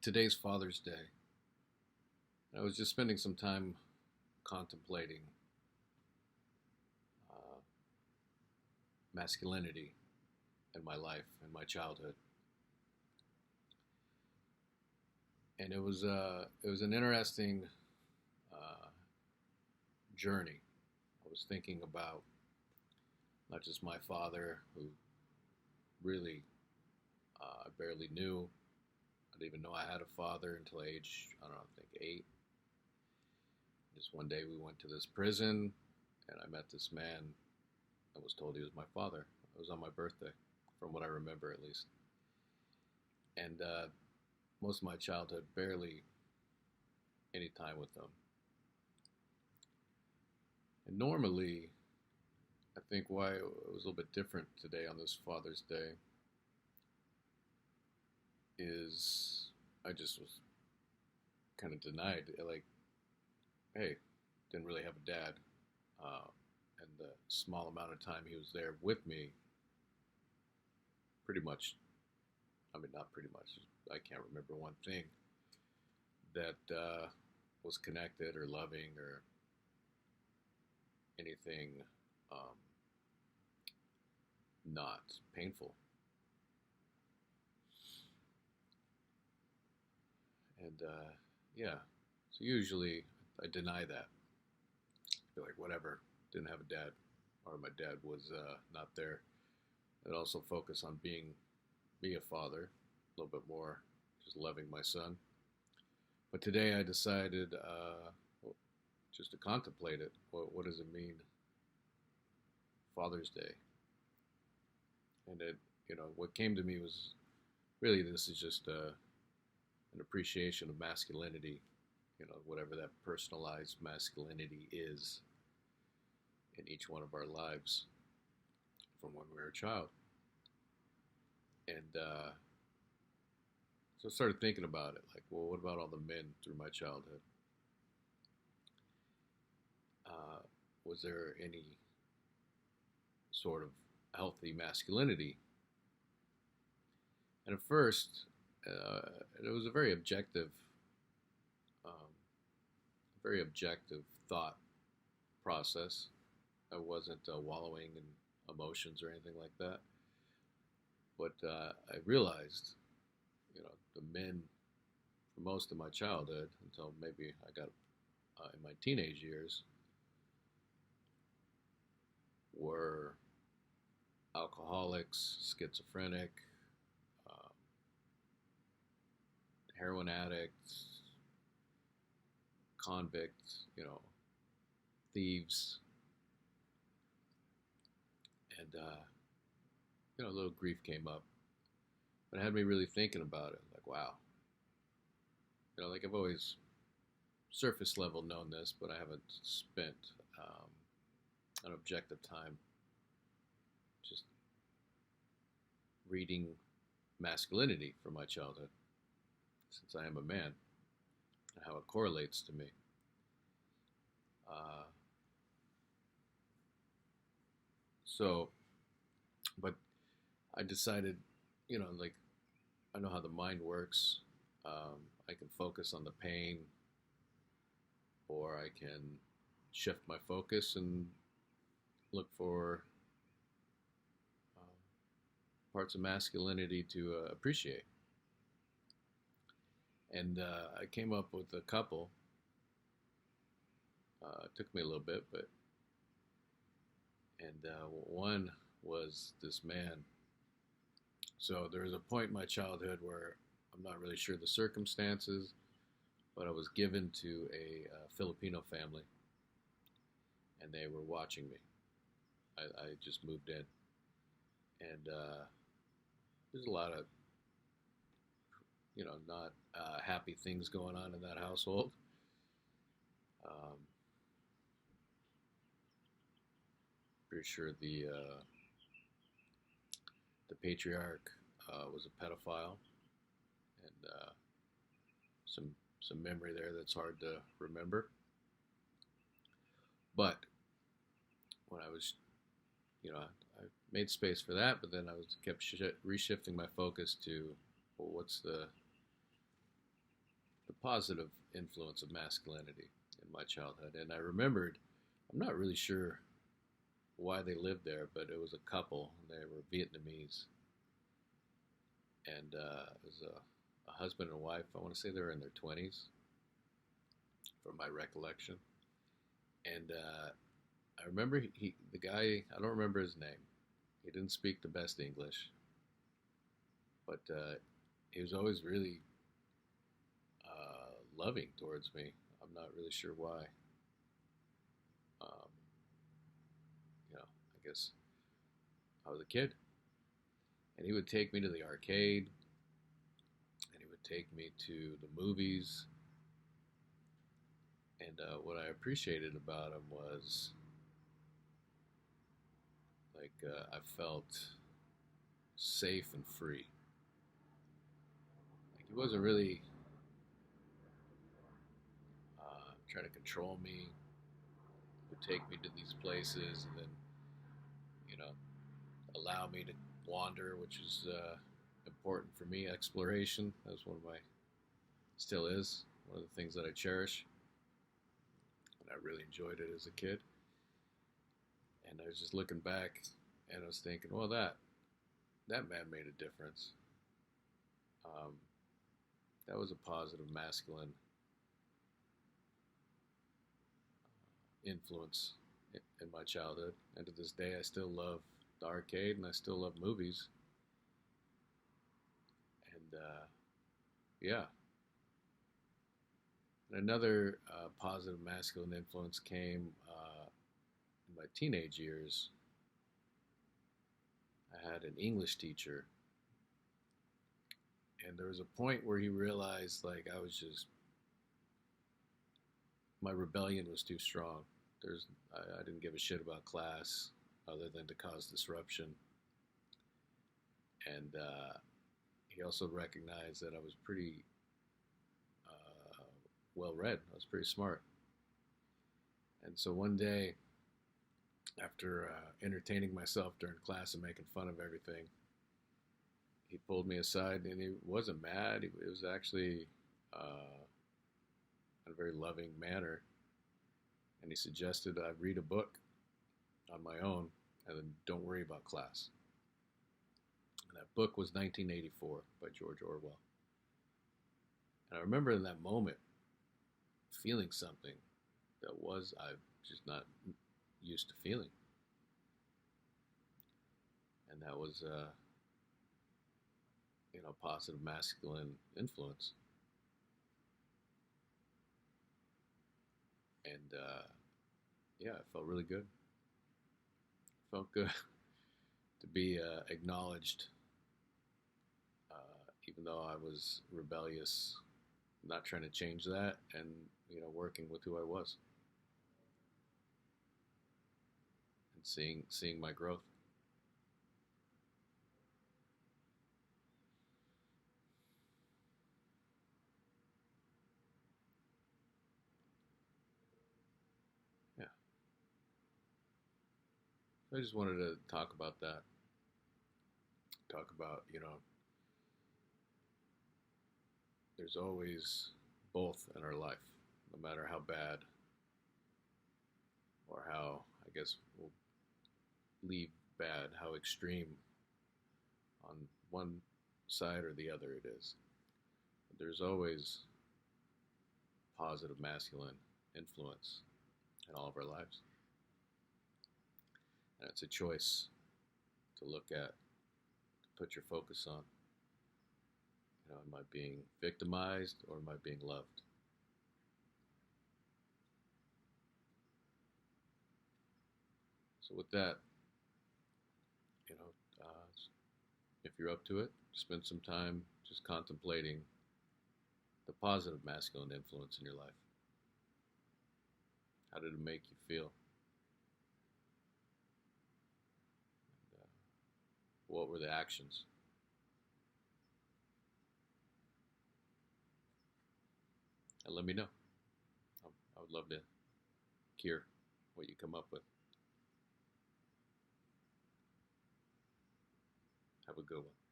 Today's Father's Day. I was just spending some time contemplating uh, masculinity in my life and my childhood, and it was an interesting uh, journey. I was thinking about not just my father, who really I barely knew. I didn't even know I had a father until age I don't know, I think 8. Just one day we went to this prison, and I met this man. I was told he was my father. It was on my birthday, from what I remember at least. And most of my childhood, barely any time with them. And normally, I think why it was a little bit different today on this Father's Day is I just was kind of denied. Like, hey, didn't really have a dad. Uh, and the small amount of time he was there with me, pretty much, I mean, not pretty much, I can't remember one thing that was connected or loving or anything um, not painful. And yeah, so usually I deny that. Be like, whatever, didn't have a dad, or my dad was not there. I'd also focus on being a father, a little bit more, just loving my son. But today I decided well, just to contemplate it. What does it mean, Father's Day? And what came to me was really this is just an appreciation of masculinity, whatever that personalized masculinity is in each one of our lives from when we were a child. And so I started thinking about it, like, well, what about all the men through my childhood? Uh, was there any sort of healthy masculinity? And at first, it was a um, very objective thought process. I wasn't wallowing in emotions or anything like that. But I realized, the men for most of my childhood until maybe I got in my teenage years were alcoholics, schizophrenic, uh, heroin addicts, convicts, thieves, and a little grief came up, but it had me really thinking about it. Like, wow, like I've always surface level known this, but I haven't spent an objective time just reading masculinity from my childhood, since I am a man, and how it correlates to me. Uh, so, but I decided, like I know how the mind works. I can focus on the pain, or I can shift my focus and look for uh, parts of masculinity to appreciate. And I came up with a couple. It took me a little bit, but and one was this man. So there was a point in my childhood where I'm not really sure the circumstances, but I was given to a Filipino family, and they were watching me. I just moved in, and there's a lot of not happy things going on in that household. Um, Pretty sure the patriarch was a pedophile, and some some memory there that's hard to remember. But when I was, I made space for that, but then I was kept reshifting my focus to, well, what's the positive influence of masculinity in my childhood. And I remembered, I'm not really sure why they lived there, but it was a couple. They were Vietnamese, and it was a husband and wife. I want to say they were in their 20s, from my recollection. And I remember the guy. I don't remember his name. He didn't speak the best English, but he was always really loving towards me. I'm not really sure why. Um, I guess I was a kid, and he would take me to the arcade, and he would take me to the movies. And what I appreciated about him was like I felt safe and free. Like he wasn't really trying to control me. He would take me to these places, and then you know allow me to wander, which is important for me. Exploration. That's one of my still is one of the things that I cherish, and I really enjoyed it as a kid. And I was just looking back, and I was thinking, well, that man made a difference. Um, that was a positive masculine influence in my childhood. And to this day, I still love the arcade, and I still love movies. And yeah, and another positive masculine influence came in my teenage years. I had an English teacher, and there was a point where he realized like I was just my rebellion was too strong. I didn't give a shit about class other than to cause disruption, and he also recognized that I was pretty well read. I was pretty smart, and so one day, after entertaining myself during class and making fun of everything, he pulled me aside, and he wasn't mad. It was actually in a very loving manner, and he suggested I read a book on my own and then don't worry about class. And that book was 1984 by George Orwell. And I remember in that moment feeling something that was I'm just not used to feeling, and that was positive masculine influence. And yeah, it felt really good. It felt good to be acknowledged, even though I was rebellious, not trying to change that, and working with who I was and seeing my growth. Yeah, so I just wanted to talk about that. Talk about there's always both in our life, no matter how bad or how I guess we'll leave bad, how extreme on one side or the other it is. But there's always positive masculine influence in all of our lives. And it's a choice to look at, to put your focus on. Am I being victimized or am I being loved? So with that, you know, uh, if you're up to it, spend some time just contemplating the positive masculine influence in your life. How did it make you feel? And, what were the actions? And let me know. I would love to hear what you come up with. Have a good one.